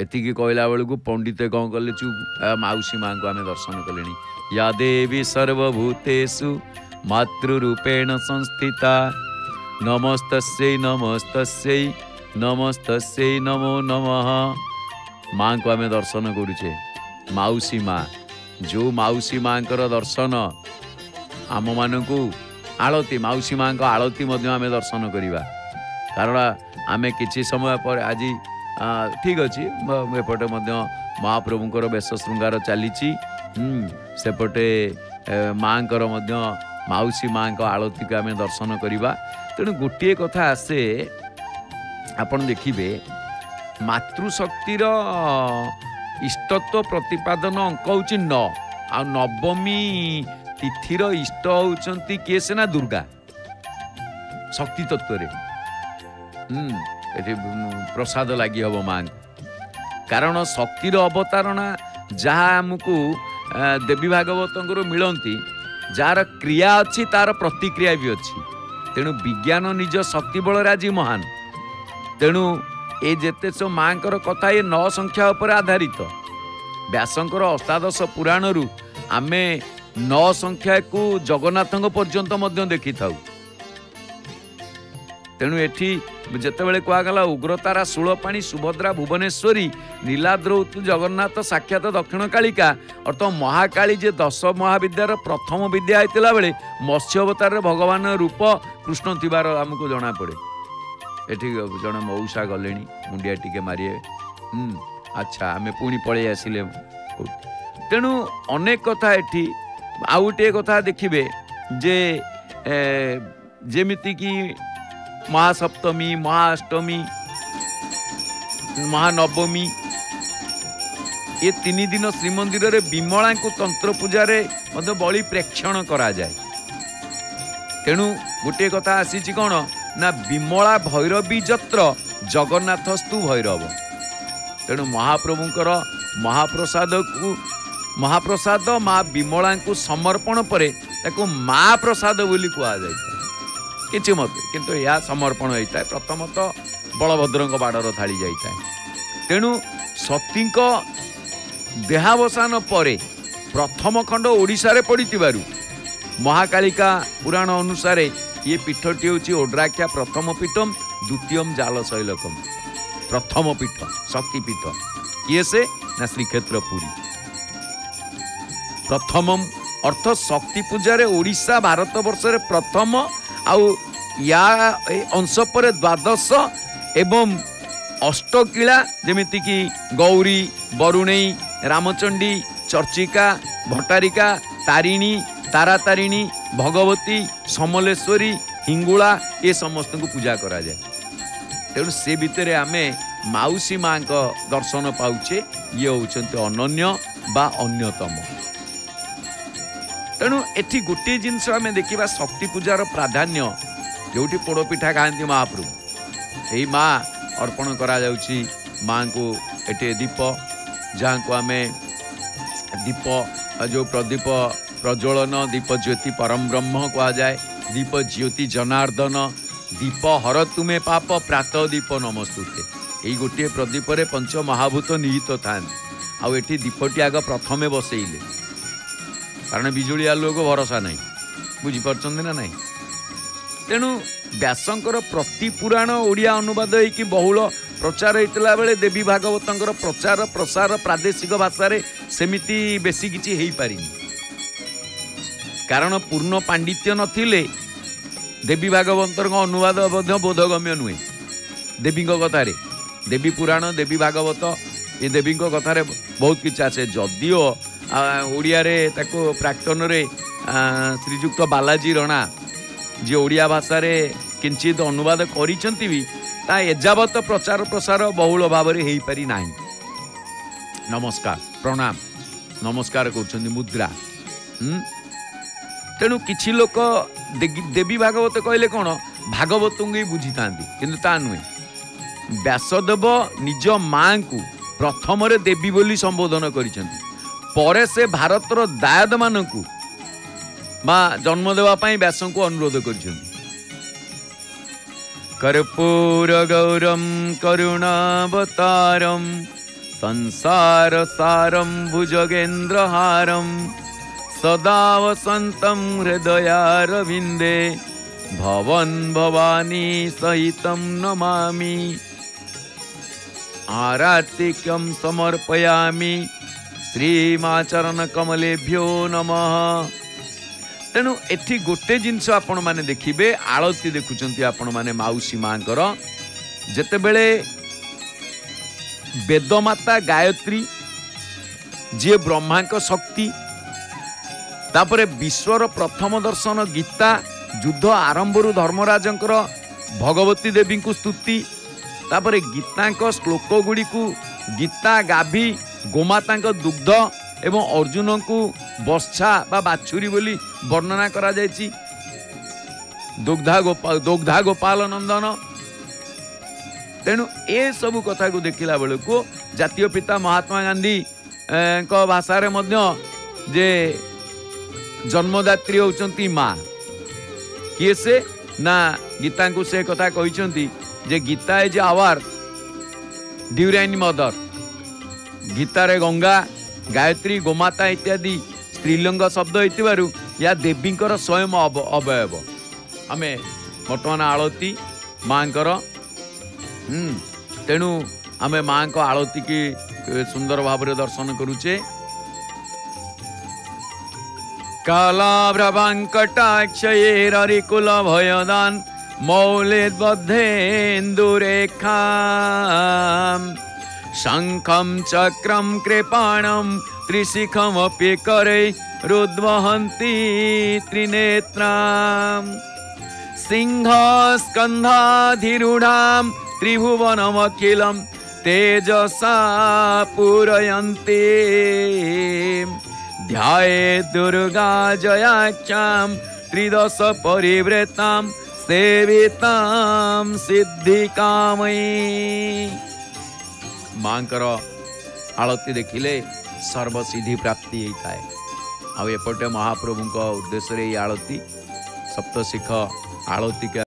एतिकी कहला बेलू पंडित कौन कले चुप मौसी माँ को आम दर्शन कले या देवी सर्वभूतेषु मातृरूपेण संस्थिता नमस्तस्यै नमस्तस्यै नमस्तस्यै नमो नमः। माँ को आम दर्शन करुचे मौसी माँ जो मौसी माँ दर्शन आम मानू आलती मौसी माँ आलती आम दर्शन करवा कारण आम कि समय पर आज ठीक अच्छे एपटे महाप्रभुंर बेश श्रृंगार चली सेपटे माँ मौसी माँ आलती को आम दर्शन करवा। तेणु गोटे कथा आसे आपण देखिए मातृशक्तिर इष्टत्व प्रतिपादन अंक हूँ 9 आ नवमी तिथिर इष्ट होती किए सेना दुर्गा शक्ति तत्व प्रसाद लगी हम माँ कारण शक्तिर अवतारणा जहाँ आमको देवी भागवत मिलती जार क्रिया अच्छी तार प्रतिक्रिया भी अच्छी तेणु विज्ञान निज शक्ति बल आज महान। तेणु ये जेते सो माँ कथा ये 9 संख्या उपर आधारित व्यासंकर अष्टादश पुराण रु आमे 9 संख्या को जगन्नाथ पर्यंत देखी था। तेणु एठी जेतेबेले कहगला उग्रतारा शूलपाणी सुभद्रा भुवनेश्वरी नीलाद्रौतु जगन्नाथ साक्षात दक्षिण कालिका अर्थ महाकाली जे 10 महाविद्यार प्रथम विद्या होता बेले मत्स्य अवतार भगवान रूप कृष्ण थिबार आमको जना पड़े। एठी जड़े मऊसा गले मुंडिया टिके मारे अच्छा आम पुणी पलि आसिले। तेणु अनेक कथा एठी आउ गोटे कथा देखिए जे जेमिति की महासप्तमी महाअष्टमी महानवमी ये 3 दिन श्रीमंदिर रे विमला को तंत्र पूजा रे मध्य बलि प्रेक्षण करा जाए। तेणु गोटे कथा आसी कौन ना विमला भैरवी जत्र जगन्नाथस्तु भैरव। तेणु महाप्रभुंकर महाप्रसाद माँ विमला को समर्पण पर माँ प्रसाद बोली कह जाए कि मत किंतु यह समर्पण होता है प्रथमतः बलभद्र बाड़र थाली जाए। तेणु सती देहावसान पर प्रथम खंड ओडिशा रे पड़िथिबारु महाकालिका पुराण अनुसार ये पीठटी हूँ ओड्राख्या प्रथम पीठम द्वितीयम जालशैलकम प्रथम पीठ शक्तिपीठ किए से ना श्रीक्षेत्र पुरी प्रथमम अर्थ शक्ति पूजा रे ओडिशा भारत वर्ष रे प्रथम आउ या अंश पर द्वादश एवं अष्टकिला जेमिति की गौरी बरुणेई रामचंडी चर्चिका भट्टारिका तारिणी तारातारिणी भगवती समलेश्वरी हिंगुला ये समस्त को पूजा करा जाए। तेणु से भितर आमे मौसी माँ दर्शन पाउचे ये होचंती अनन्य बा अन्यतम। तेणु एठी गोटे जिनस आम देखा शक्ति पूजार प्राधान्य जोटी पोड़पिठा खाती महाप्रभु यही माँ अर्पण करा जाउची माँ को एटे दीप जहाँ को आम दीप जो प्रदीप प्रज्वलन दीप ज्योति परम ब्रह्म कह जाए दीप ज्योति जनार्दन दीप हर तुमे पाप प्रात दीप नमस्तुते यही गोटे प्रदीप रे पंच महाभूत निहित था आउ एठी दीपटी आग प्रथमे बसैले कारण बिजुली आलोक भरोसा नहीं बुझीपार ना नहीं। तेणु व्यासंकर प्रति पुराण ओडिया अनुवाद होगी बहुल प्रचार होता बेले देवी भागवतर प्रचार प्रसार प्रादेशिक भाषा सेमिति बेसी किछि हेई पारिनी कारण पूर्ण पांडित्य नथिले देवी भागवतर अनुवाद बोधगम्य नुहे देवी कथार देवी पुराण देवी भागवत ये देवी कथार बहुत किसी आसे जदिओ ओडिया रे ताको प्राक्तन रे श्रीजुक्त बालाजी रणा जी ओडिया भाषा रे किंचित अनुवाद करिसंती भी ता एजावत प्रचार प्रसार बहुल भाव में हो पारि नाही। नमस्कार प्रणाम नमस्कार कर मुद्रा तेणु किछि लोक देवी भागवत कहले कौन भागवत ही बुझी था किंतु ता नुहे व्यासदेव निज माँ को प्रथम देवी बोली संबोधन करिसंती परे से भारतर दायद मानकु माँ जन्म देवाई व्यास को अनुरोध करिसंती। कर्पूर गौरम करुणावतारम संसार सारं भुजगेन्द्रहारं सदा वसन्तं हृदयारविन्दे भवन भवानी सहितं नमामि आरातिक्यं समर्पयामि श्रीमाचरण कमलेभ्यो नमः। तेणु एठी गोटे जिनस आपण माने देखिबे आळती देखुचंती आपण माने माउसी मांकर जेतेबेले वेदमाता गायत्री जे ब्रह्मा को शक्ति तापरे विश्वर प्रथम दर्शन गीता युद्ध आरंभरु धर्मराजंकर भगवती देवी को स्तुति तापरे गीता को श्लोक गुड़ी को गीता गाभी गोमाता दुग्ध एवं अर्जुन को वर्षा बा बाछुरी बोली वर्णना करा जायछि दुग्धा गोपाल नंदन। तेणु ए सबु कथा को देखिला बेल को जातीय पिता महात्मा गांधी को भाषा रे मध्य जे जन्मदात्री होचंती माँ किए से ना गीता को से कथा कहिसंती जे Gita is our divine mother. Gita रे गंगा गायत्री गोमाता इत्यादि स्त्रीलिंग शब्द होइतिबारु या देवींकर स्वयं अवयव आमे वर्तमान आळती मांकर तेणु आमे माँ को आळती की सुंदर भाव दर्शन करुचे। कालाभ्रवांकटाक्षयेररिकुल भयदान मौलिद्बद्धेन्दुरेखा शंखं चक्रं कृपाणं त्रिशिखमपि करे रुद्वहन्ति त्रिनेत्रां सिंहस्कन्धाधिरूढां त्रिभुवनमखिलं तेजसा पूरयन्ति ध्याये दुर्गा जयाख्यां त्रिदश परिवृतां सेवितां सिद्धिकामयी। मांकर आळती देखिले सर्वसिद्धि प्राप्ति होता है। आ एपटे महाप्रभु उद्देश्य आळती सप्तशिख आळती